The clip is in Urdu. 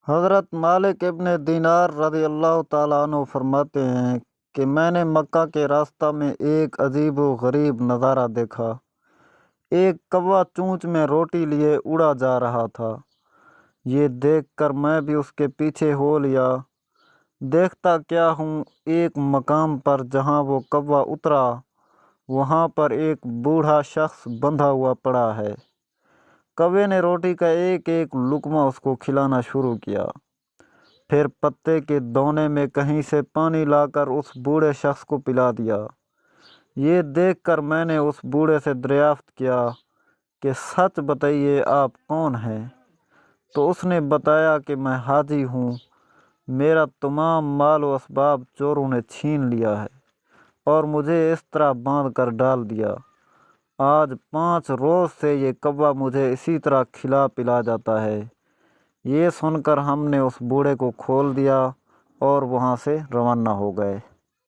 حضرت مالک ابن دینار رضی اللہ تعالیٰ عنہ فرماتے ہیں کہ میں نے مکہ کے راستہ میں ایک عجیب و غریب نظارہ دیکھا۔ ایک کوا چونچ میں روٹی لیے اڑا جا رہا تھا۔ یہ دیکھ کر میں بھی اس کے پیچھے ہو لیا۔ دیکھتا کیا ہوں، ایک مقام پر جہاں وہ کوا اترا وہاں پر ایک بوڑھا شخص بندھا ہوا پڑا ہے۔ کوے نے روٹی کا ایک ایک لقمہ اس کو کھلانا شروع کیا، پھر پتے کے دونے میں کہیں سے پانی لا کر اس بوڑھے شخص کو پلا دیا۔ یہ دیکھ کر میں نے اس بوڑھے سے دریافت کیا کہ سچ بتائیے آپ کون ہیں؟ تو اس نے بتایا کہ میں حاجی ہوں، میرا تمام مال و اسباب چوروں نے چھین لیا ہے اور مجھے اس طرح باندھ کر ڈال دیا۔ آج 5 روز سے یہ کوا مجھے اسی طرح کھلا پلا جاتا ہے۔ یہ سن کر ہم نے اس بوڑھے کو کھول دیا اور وہاں سے روانہ ہو گئے۔